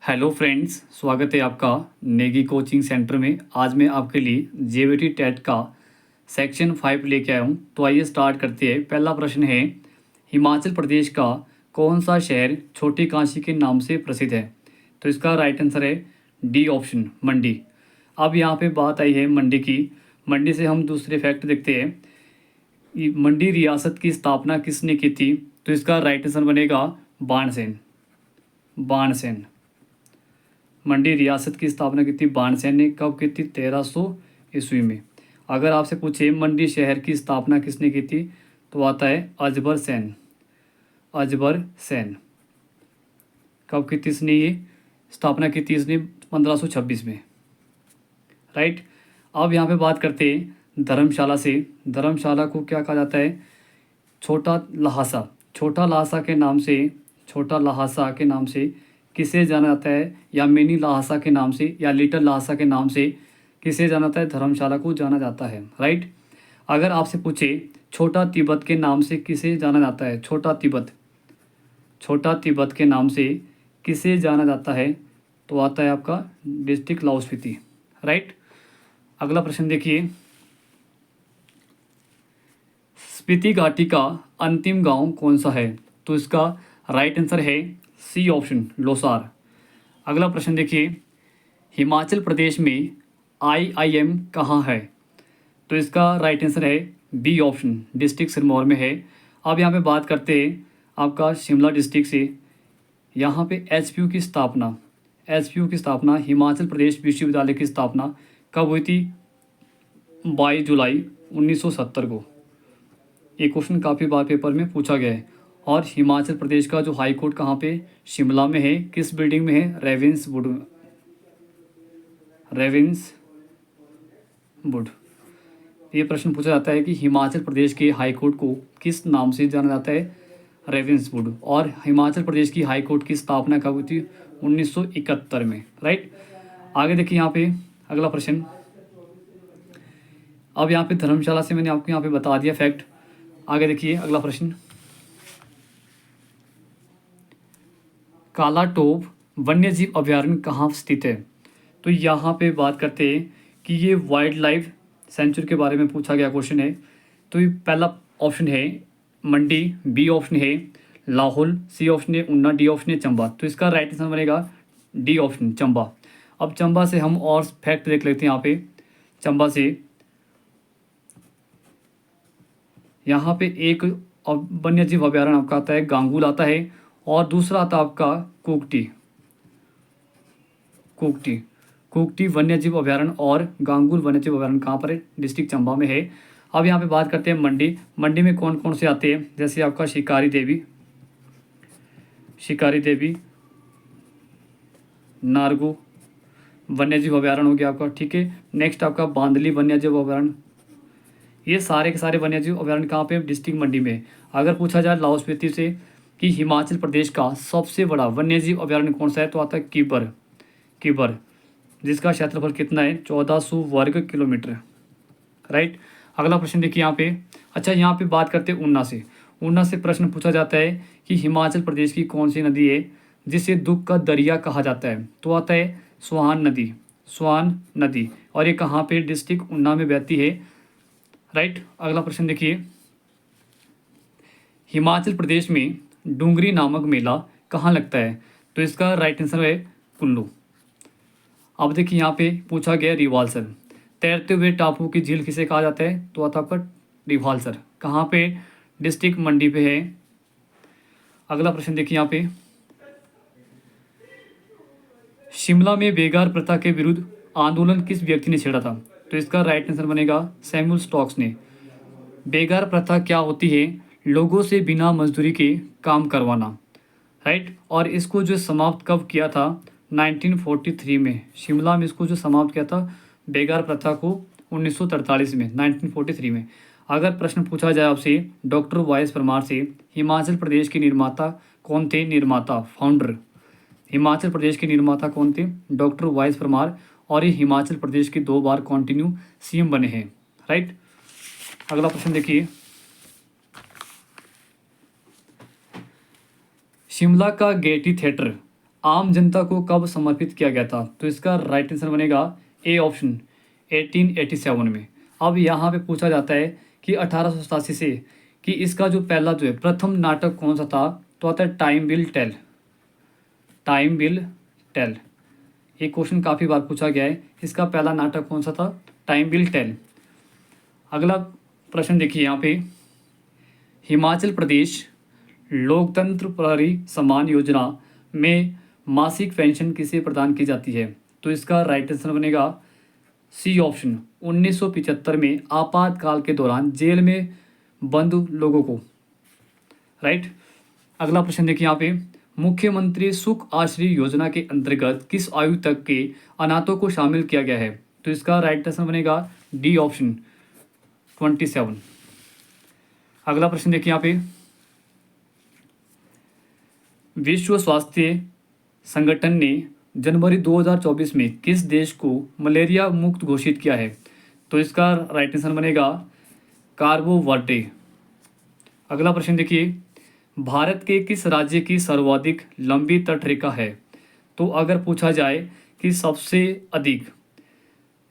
Hello friends, स्वागत है आपका नेगी कोचिंग सेंटर में। आज मैं आपके लिए जेवीटी टेट का सेक्शन 5 लेके आया हूँ। तो आइए स्टार्ट करते हैं। पहला प्रश्न है, हिमाचल प्रदेश का कौन सा शहर छोटी काशी के नाम से प्रसिद्ध है? तो इसका राइट आंसर है डी ऑप्शन, मंडी। अब यहाँ पे बात आई है मंडी की। मंडी से हम दूसरे फैक्ट देखते हैं। ये मंडी रियासत की स्थापना किसने की थी? तो इसका राइट आंसर बनेगा बाणसेन। बाणसेन। मंडी रियासत की स्थापना की थी बाणसेन ने। कब की थी? 1300 ईस्वी में। अगर आपसे पूछे मंडी शहर की स्थापना किसने की थी, तो आता है अजबर सेन। अजबर सेन। कब की थी इसने ये स्थापना की थी? इसने 1526 में। राइट। अब यहाँ पे बात करते हैं धर्मशाला से। धर्मशाला को क्या कहा जाता है? छोटा लहासा। छोटा लहासा के नाम से, छोटा लहासा के नाम से किसे जाना जाता है? या मिनी लहासा के नाम से, या लिटिल लहासा के नाम से किसे जाना जाता है? धर्मशाला को जाना जाता है। राइट। अगर आपसे पूछे छोटा तिब्बत के नाम से किसे जाना जाता है? छोटा तिब्बत। छोटा तिब्बत के नाम से किसे जाना जाता है? तो आता है आपका डिस्ट्रिक्ट लाहौल स्पीति। राइट। अगला प्रश्न देखिए, स्पीति घाटी का अंतिम गांव कौन सा है? तो इसका राइट आंसर है सी ऑप्शन, लोसार। अगला प्रश्न देखिए, हिमाचल प्रदेश में आईआईएम कहाँ है? तो इसका राइट आंसर है बी ऑप्शन, डिस्ट्रिक्ट सिरमौर में है। अब यहाँ पे बात करते हैं आपका शिमला डिस्ट्रिक्ट से। यहाँ पे एचपीयू की स्थापना, एचपीयू की स्थापना, हिमाचल प्रदेश विश्वविद्यालय की स्थापना कब हुई थी? 22 जुलाई 1970 को। ये क्वेश्चन काफ़ी बार पेपर में पूछा गया है। और हिमाचल प्रदेश का जो हाई कोर्ट कहाँ पे? शिमला में है। किस बिल्डिंग में है? रेवेंसवुड। रेवेंसवुड। ये प्रश्न पूछा जाता है कि हिमाचल प्रदेश के हाई कोर्ट को किस नाम से जाना जाता है? रेवेंसवुड। और हिमाचल प्रदेश की हाई कोर्ट की स्थापना कब हुई थी? 1971 में। राइट। आगे देखिए यहाँ पे अगला प्रश्न। अब यहाँ पे धर्मशाला से मैंने आपको यहाँ पे बता दिया फैक्ट। आगे देखिए अगला प्रश्न, कालाटोप वन्यजीव अभयारण्य कहाँ स्थित है? तो यहाँ पे बात करते हैं कि ये वाइल्ड लाइफ सेंचुरी के बारे में पूछा गया क्वेश्चन है। तो ये पहला ऑप्शन है मंडी, बी ऑप्शन है लाहौल, सी ऑप्शन है ऊना, डी ऑप्शन है चंबा। तो इसका राइट आंसर बनेगा डी ऑप्शन, चंबा। अब चंबा से हम और फैक्ट देख लेते हैं। यहाँ पे चंबा से यहाँ पे एक वन्यजीव अभयारण्य आपका आता है गांगुल आता है, और दूसरा आता है आपका कुकटी। कुकटी, कुकटी वन्यजीव अभयारण्य और गांगुल वन्यजीव अभयारण्य कहाँ पर है? डिस्ट्रिक्ट चंबा में है। अब यहाँ पे बात करते हैं मंडी। मंडी में कौन कौन से आते हैं? जैसे आपका शिकारी देवी, शिकारी देवी, नारगो वन्यजीव अभयारण्य हो गया आपका। ठीक है। नेक्स्ट आपका बांदली वन्यजीव अभयारण्य। ये सारे के सारे वन्यजीव अभयारण्य कहाँ पे? डिस्ट्रिक्ट मंडी में। अगर पूछा जाए लाहौल स्पीति से कि हिमाचल प्रदेश का सबसे बड़ा वन्यजीव अभयारण्य कौन सा है, तो आता है किबर। किबर, जिसका क्षेत्रफल कितना है? 1400 वर्ग किलोमीटर। राइट। अगला प्रश्न देखिए यहाँ पे। अच्छा, यहाँ पे बात करते हैं ऊना से। ऊना से प्रश्न पूछा जाता है कि हिमाचल प्रदेश की कौन सी नदी है जिसे दुख का दरिया कहा जाता है? तो आता है स्वान नदी। स्वान नदी। और ये कहाँ पे? डिस्ट्रिक्ट ऊना में बहती है। राइट। अगला प्रश्न देखिए, हिमाचल प्रदेश में डूंगरी नामक मेला कहाँ लगता है? तो इसका राइट आंसर है कुल्लू। अब देखिए यहाँ पे पूछा गया रिवाल्सर, तैरते हुए टापू की झील किसे कहा जाता है? तो आता आपका रिवाल्सर। कहाँ पे? डिस्ट्रिक्ट मंडी पे है। अगला प्रश्न देखिए यहाँ पे, शिमला में बेगार प्रथा के विरुद्ध आंदोलन किस व्यक्ति ने छेड़ा था? तो इसका राइट आंसर बनेगा सैमुअल स्टोक्स ने। बेगार प्रथा क्या होती है? लोगों से बिना मजदूरी के काम करवाना। राइट। और इसको जो समाप्त कब किया था? 1943 में। शिमला में इसको जो समाप्त किया था बेगार प्रथा को 1943 में, 1943 में। अगर प्रश्न पूछा जाए आपसे डॉक्टर वाई एस परमार से, हिमाचल प्रदेश के निर्माता कौन थे? निर्माता, फाउंडर। हिमाचल प्रदेश के निर्माता कौन थे? Doctor Y S Parmar. और ये हिमाचल प्रदेश के 2 बार कंटिन्यू सीएम बने हैं। राइट। अगला प्रश्न देखिए, शिमला का गेयटी थिएटर आम जनता को कब समर्पित किया गया था? तो इसका राइट आंसर बनेगा ए ऑप्शन 1887 में। अब यहाँ पे पूछा जाता है कि 1887 से कि इसका जो पहला जो है प्रथम नाटक कौन सा था? तो आता है time will tell. Time will tell, ये क्वेश्चन काफ़ी बार पूछा गया है। इसका पहला नाटक कौन सा था? Time will tell. अगला प्रश्न देखिए यहाँ पे, हिमाचल प्रदेश लोकतंत्र प्रहरी सम्मान योजना में मासिक पेंशन किसे प्रदान की जाती है? तो इसका राइट आंसर बनेगा सी ऑप्शन 1975 में आपातकाल के दौरान जेल में बंद लोगों को। राइट। अगला प्रश्न देखिए यहाँ पे, मुख्यमंत्री सुख आश्रय योजना के अंतर्गत किस आयु तक के अनाथों को शामिल किया गया है? तो इसका राइट आंसर बनेगा डी ऑप्शन 27। अगला प्रश्न देखिए यहाँ पे, विश्व स्वास्थ्य संगठन ने जनवरी 2024 में किस देश को मलेरिया मुक्त घोषित किया है? तो इसका राइट आंसर बनेगा कार्बो वर्डे। अगला प्रश्न देखिए, भारत के किस राज्य की सर्वाधिक लंबी तटरेखा है? तो अगर पूछा जाए कि सबसे अधिक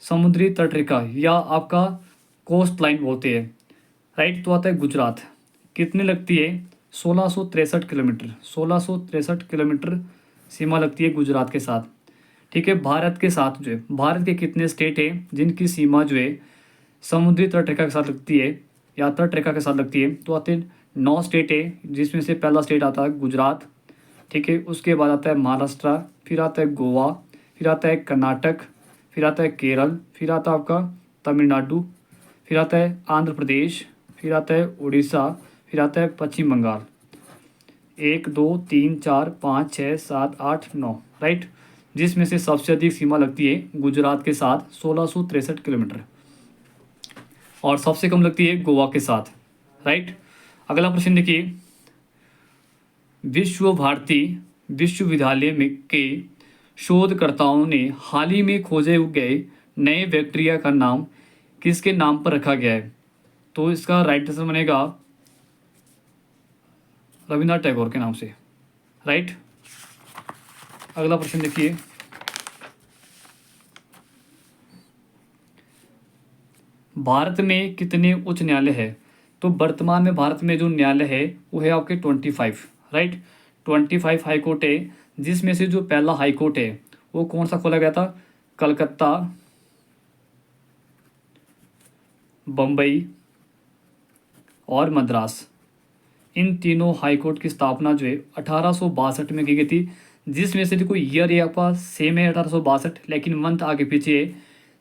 समुद्री तटरेखा या आपका कोस्ट लाइन बोलते हैं, राइट, तो आता है गुजरात। कितने लगती है? 1663 किलोमीटर। 1663 किलोमीटर सीमा लगती है गुजरात के साथ। ठीक है, भारत के साथ जो है, भारत के कितने स्टेट हैं जिनकी सीमा जो है समुद्री तटरेखा के साथ लगती है या तटरेखा के साथ लगती है? तो आते हैं 9 स्टेट है, जिसमें से पहला स्टेट आता है गुजरात। ठीक है, उसके बाद आता है महाराष्ट्र, फिर आता है गोवा, फिर आता है कर्नाटक, फिर आता है केरल, फिर आता है आपका तमिलनाडु, फिर आता है आंध्र प्रदेश, फिर आता है उड़ीसा, फिर आता है पश्चिम बंगाल। 1 2 3 4 5 6 7 8 9, राइट, जिसमें से सबसे अधिक सीमा लगती है गुजरात के साथ 1663 किलोमीटर और सबसे कम लगती है गोवा के साथ। राइट। अगला प्रश्न देखिए, विश्व भारती विश्वविद्यालय में के शोधकर्ताओं ने हाल ही में खोजे गए नए बैक्टीरिया का नाम किसके नाम पर रखा गया है? तो इसका राइट आंसर बनेगा रविन्द्रनाथ टैगोर के नाम से। राइट। अगला प्रश्न देखिए, भारत में कितने उच्च न्यायालय है? तो वर्तमान में भारत में जो न्यायालय है वो है आपके 25। राइट, 25 हाई कोर्ट है, जिसमें से जो पहला हाई कोर्ट है वो कौन सा खोला गया था? कलकत्ता, बम्बई और मद्रास। इन तीनों हाई कोर्ट की स्थापना जो है 1862 में की गई थी, जिसमें से देखो ईयर ये आपका सेम है 1862, लेकिन मंथ आगे पीछे है,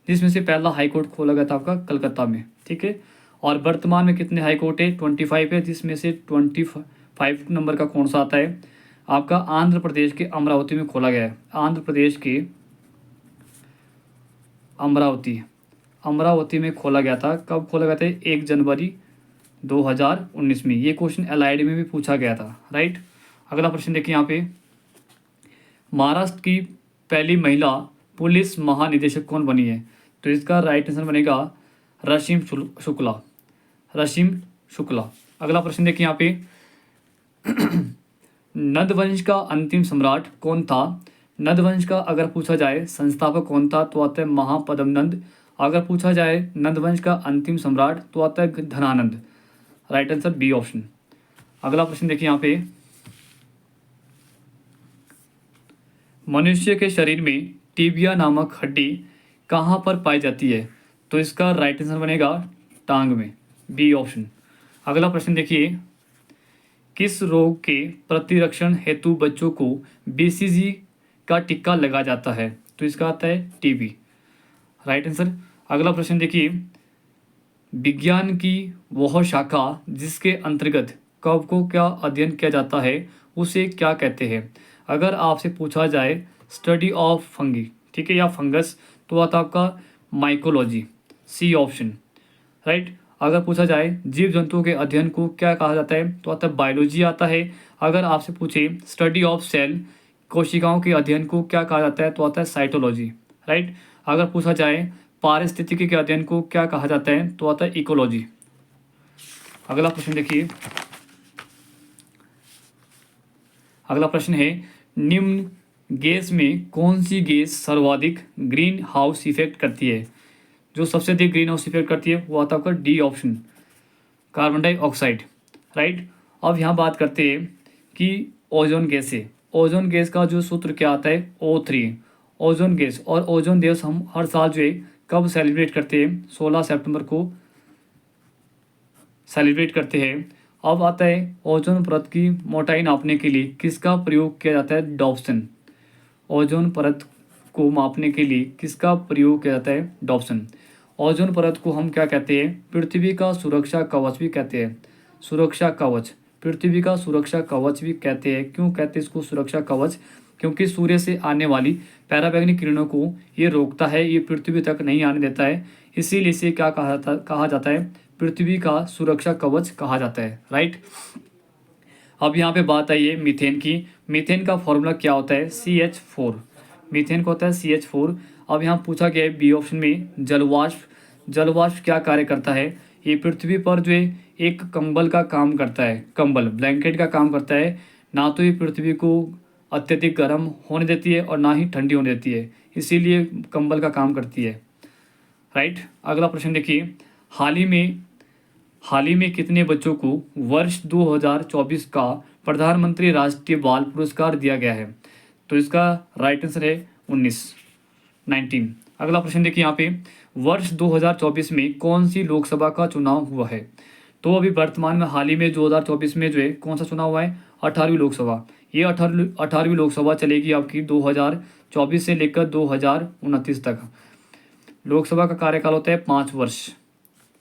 जिसमें से पहला हाई कोर्ट खोला गया था आपका कलकत्ता में। ठीक है, और वर्तमान में कितने हाई कोर्ट है? 25 है, जिसमें से 25 नंबर का कौन सा आता है? आपका आंध्र प्रदेश के अमरावती में खोला गया है। आंध्र प्रदेश के अमरावती में खोला गया था। कब खोला गया था? 1 जनवरी 2019 में। ये क्वेश्चन एलआईडी में भी पूछा गया था। राइट। अगला प्रश्न देखिए यहाँ पे, महाराष्ट्र की पहली महिला पुलिस महानिदेशक कौन बनी है? तो इसका राइट आंसर बनेगा रश्मि शुक्ला। अगला प्रश्न देखिए यहाँ पे, नंदवंश का अंतिम सम्राट कौन था? नंदवंश का अगर पूछा जाए संस्थापक कौन था तो आता है महापद्मनंद। अगर पूछा जाए नंदवंश का अंतिम सम्राट तो आता है Dhanananda. Right answer B option. अगला प्रश्न देखिए यहाँ पे, मनुष्य के शरीर में टिबिया नामक हड्डी कहाँ पर पाई जाती है? तो इसका राइट आंसर बनेगा टांग में, बी ऑप्शन। अगला प्रश्न देखिए, किस रोग के प्रतिरक्षण हेतु बच्चों को बीसीजी का टीका लगाया जाता है? तो इसका आता है टीबी। Right answer. अगला प्रश्न देखिए, विज्ञान की वह शाखा जिसके अंतर्गत कब को क्या अध्ययन किया जाता है उसे क्या कहते हैं? अगर आपसे पूछा जाए स्टडी ऑफ फंगी, ठीक है, या फंगस, तो आता आपका माइकोलॉजी, सी ऑप्शन। राइट। अगर पूछा जाए जीव जंतुओं के अध्ययन को क्या कहा जाता है तो आता है बायोलॉजी आता है। अगर आपसे पूछे स्टडी ऑफ सेल, कोशिकाओं के अध्ययन को क्या कहा जाता है तो आता है साइटोलॉजी। राइट। अगर पूछा जाए पारिस्थितिकी के अध्ययन को क्या कहा जाता है तो आता है इकोलॉजी। अगला प्रश्न देखिए, अगला प्रश्न है, गैस में कौन सी गैस सर्वाधिक ग्रीन हाउस इफेक्ट करती है? जो सबसे अधिक ग्रीन हाउस इफेक्ट करती है वो आता है आपका D option, carbon dioxide, right. अब यहाँ बात करते हैं कि ओजोन गैस है। ओजोन गैस का जो सूत्र क्या आता है? O3। ओजोन गैस और ओजोन दिवस हम हर साल जो है कब सेलिब्रेट करते हैं? 16 सितंबर को सेलिब्रेट करते हैं। अब आता है ओजोन परत की मोटाई नापने के लिए किसका प्रयोग किया जाता है? डॉप्सन। ओजोन परत को मापने के लिए किसका प्रयोग किया जाता है? डॉप्सन। ओजोन परत को हम क्या कहते हैं? पृथ्वी का सुरक्षा कवच भी कहते हैं। सुरक्षा कवच, पृथ्वी का सुरक्षा कवच भी कहते हैं। क्यों कहते हैं इसको सुरक्षा कवच? क्योंकि सूर्य से आने वाली पराबैंगनी किरणों को ये रोकता है, ये पृथ्वी तक नहीं आने देता है। इसीलिए इसे क्या कहा जाता है? पृथ्वी का सुरक्षा कवच कहा जाता है, राइट। अब यहाँ पे बात आई है मीथेन की। मीथेन का फॉर्मूला क्या होता है? CH4। मीथेन का होता है CH4। अब यहाँ पूछा गया है बी ऑप्शन में जलवाष्प। जलवाष्प क्या कार्य करता है? ये पृथ्वी पर जो है एक कंबल का काम करता है, कंबल ब्लैंकेट का काम करता है। ना तो ये पृथ्वी को अत्यधिक गर्म होने देती है और ना ही ठंडी होने देती है, इसीलिए कंबल का काम करती है, राइट। अगला प्रश्न देखिए, हाल ही में कितने बच्चों को वर्ष 2024 का प्रधानमंत्री राष्ट्रीय बाल पुरस्कार दिया गया है? तो इसका राइट आंसर है 19। अगला प्रश्न देखिए यहाँ पे, वर्ष 2024 में कौन सी लोकसभा का चुनाव हुआ है? तो अभी वर्तमान में हाल ही में 2024 में जो है कौन सा चुनाव हुआ है? 18वीं लोकसभा। ये 18वीं लोकसभा चलेगी आपकी 2024 से लेकर 2029 तक। लोकसभा का कार्यकाल होता है 5 वर्ष,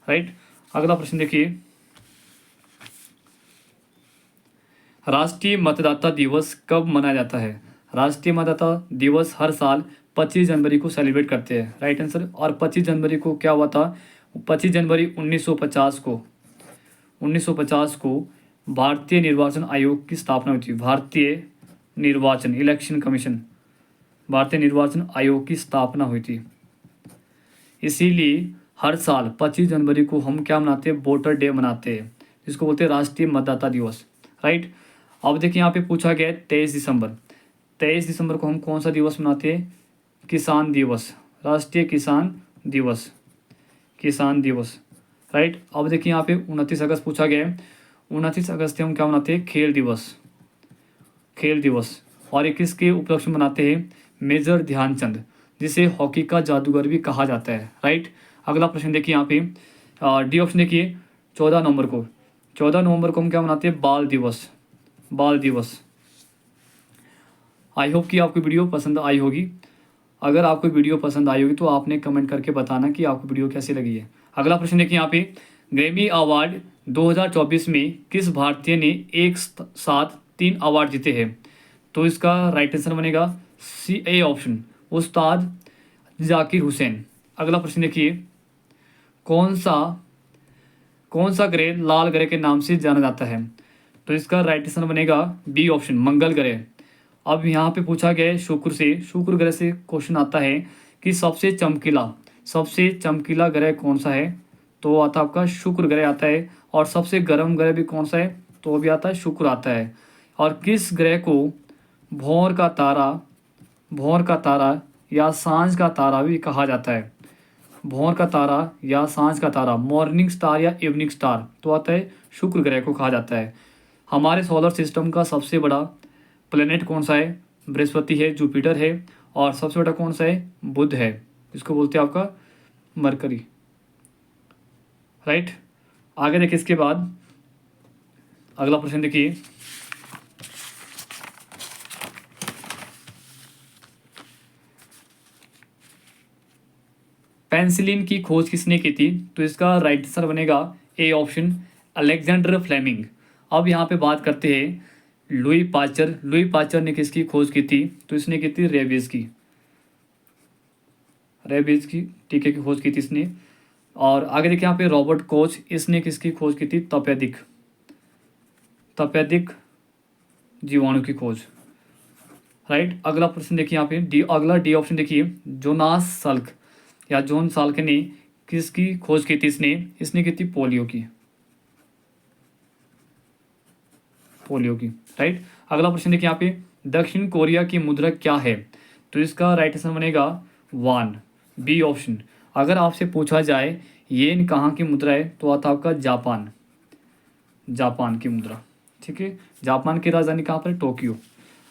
राइट। अगला प्रश्न देखिए, राष्ट्रीय मतदाता दिवस कब मनाया जाता है? राष्ट्रीय मतदाता दिवस हर साल 25 जनवरी को सेलिब्रेट करते हैं, राइट आंसर। और 25 जनवरी को क्या हुआ था? 25 जनवरी 1950 को भारतीय निर्वाचन आयोग की स्थापना हुई थी। भारतीय निर्वाचन इलेक्शन कमीशन, भारतीय निर्वाचन आयोग की स्थापना हुई थी। इसीलिए हर साल 25 जनवरी को हम क्या मनाते हैं? वोटर डे मनाते हैं, जिसको बोलते हैं राष्ट्रीय मतदाता दिवस, राइट। अब देखिए यहाँ पे पूछा गया है 23 दिसंबर। 23 दिसंबर को हम कौन सा दिवस मनाते हैं? किसान दिवस, राष्ट्रीय किसान दिवस, किसान दिवस, राइट। अब देखिए यहाँ पे 29 अगस्त पूछा गया है। 29 अगस्त से हम क्या मनाते हैं? खेल दिवस, खेल दिवस। और 21 के उपलक्ष्य में मनाते हैं मेजर ध्यानचंद, जिसे हॉकी का जादूगर भी कहा जाता है, राइट। अगला प्रश्न देखिए यहाँ पे, डी ऑप्शन देखिए, 14 नवंबर को। 14 नवंबर को हम क्या मनाते हैं? बाल दिवस, बाल दिवस। आई होप कि आपको वीडियो पसंद आई होगी। अगर आपको वीडियो पसंद आई होगी तो आपने कमेंट करके बताना कि आपको वीडियो कैसी लगी है। अगला प्रश्न देखिए यहाँ पे, ग्रैमी अवार्ड 2024 में किस भारतीय ने एक साथ 3 अवार्ड जीते हैं? तो इसका राइट आंसर बनेगा A ऑप्शन, उस्ताद जाकिर हुसैन। अगला प्रश्न देखिए, कौन सा ग्रह लाल ग्रह के नाम से जाना जाता है? तो इसका राइट आंसर बनेगा बी ऑप्शन, मंगल ग्रह। अब यहाँ पे पूछा गया है शुक्र ग्रह से क्वेश्चन आता है कि सबसे चमकीला ग्रह कौन सा है? तो आता है आपका शुक्र ग्रह आता है। और सबसे गर्म ग्रह भी कौन सा है? तो भी आता है शुक्र आता है। और किस ग्रह को भौर का तारा या सांझ का तारा भी कहा जाता है? भौर का तारा या सांझ का तारा, मॉर्निंग स्टार या इवनिंग स्टार, तो आता है शुक्र ग्रह को कहा जाता है। हमारे सोलर सिस्टम का सबसे बड़ा प्लेनेट कौन सा है? बृहस्पति है, जुपिटर है। और सबसे बड़ा कौन सा है? बुध है, इसको बोलते हैं आपका मरकरी, राइट। आगे देखिए, इसके बाद अगला प्रश्न देखिए, पेंसिलिन की खोज किसने की थी? तो इसका राइट आंसर बनेगा ए ऑप्शन, अलेक्जेंडर फ्लेमिंग। अब यहाँ पे बात करते हैं लुई पास्चर ने किसकी खोज की थी? तो इसने की थी रेबीज की टीके की खोज की थी इसने। और आगे देखिए यहाँ पे रॉबर्ट कोच, इसने किसकी खोज की थी? तपेदिक जीवाणु की खोज, राइट। अगला प्रश्न देखिए यहाँ पे डी ऑप्शन देखिए, जॉन साल्क ने किसकी खोज की थी? इसने की थी पोलियो की, राइट। अगला प्रश्न देखिए यहाँ पे, दक्षिण कोरिया की मुद्रा क्या है? तो इसका राइट आंसर बनेगा वान, बी ऑप्शन। अगर आपसे पूछा जाए येन कहाँ की मुद्रा है, तो आता आपका जापान, जापान की मुद्रा। ठीक है, जापान की राजधानी कहाँ पर है? टोक्यो।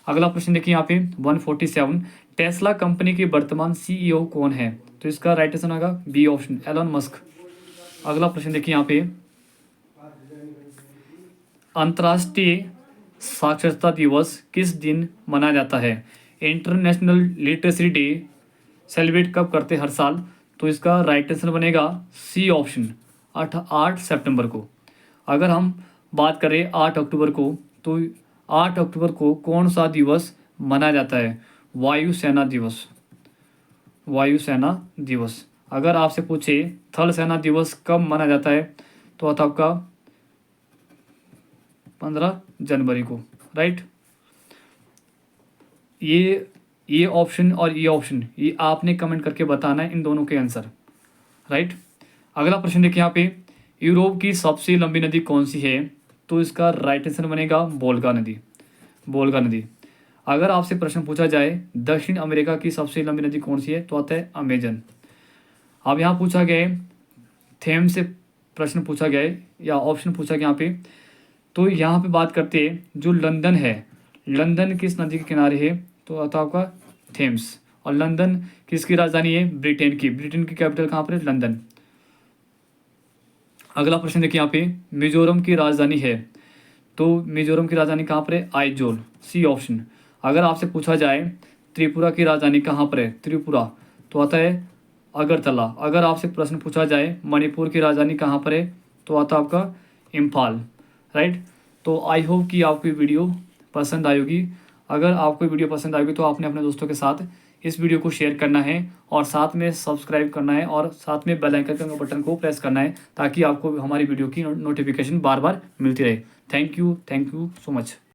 अगला प्रश्न देखिए यहाँ पे 147, टेस्ला कंपनी के वर्तमान सीईओ कौन है? तो इसका राइट आंसर होगा बी ऑप्शन, एलन मस्क। अगला प्रश्न देखिए यहाँ पे, अंतर्राष्ट्रीय साक्षरता दिवस किस दिन मनाया जाता है? इंटरनेशनल लिटरेसी डे सेलिब्रेट कब करते हैं हर साल? तो इसका राइट आंसर बनेगा सी ऑप्शन, 8 सितंबर को। अगर हम बात करें 8 अक्टूबर को, तो 8 अक्टूबर को कौन सा दिवस मनाया जाता है? वायुसेना दिवस, वायुसेना दिवस। अगर आपसे पूछे थल सेना दिवस कब मनाया जाता है, तो आता आपका 15 जनवरी को, राइट। ये ऑप्शन और ये ऑप्शन ये आपने कमेंट करके बताना है इन दोनों के आंसर, राइट। अगला प्रश्न देखिए यहाँ पे, यूरोप की सबसे लंबी नदी कौन सी है? तो इसका राइट आंसर बनेगा वोल्गा नदी, वोल्गा नदी। अगर आपसे प्रश्न पूछा जाए दक्षिण अमेरिका की सबसे लंबी नदी कौन सी है, तो आता है अमेजन। अब यहाँ पूछा गया है थेम से प्रश्न पूछा गया है या ऑप्शन पूछा गया यहाँ पे, तो यहाँ पे बात करते हैं जो लंदन है, लंदन किस नदी के किनारे है? तो आता आपका थेम्स। और लंदन किसकी राजधानी है? ब्रिटेन की, ब्रिटेन की कैपिटल कहाँ पर है? लंदन। अगला प्रश्न देखिए यहाँ पे, मिजोरम की राजधानी है, तो मिजोरम की राजधानी कहाँ पर है? Aizawl, C option. अगर आपसे पूछा जाए त्रिपुरा की राजधानी कहाँ पर है? त्रिपुरा, तो आता है अगरतला। अगर आपसे प्रश्न पूछा जाए मणिपुर की राजधानी कहाँ पर है, तो आता आपका इम्फाल, राइट। तो आई होप कि आपको ये वीडियो पसंद आएगी। अगर आपको वीडियो पसंद आएगी तो आपने अपने दोस्तों के साथ इस वीडियो को शेयर करना है और साथ में सब्सक्राइब करना है और साथ में बेल आइकन के बटन को प्रेस करना है, ताकि आपको हमारी वीडियो की नोटिफिकेशन बार बार मिलती रहे। Thank you so much.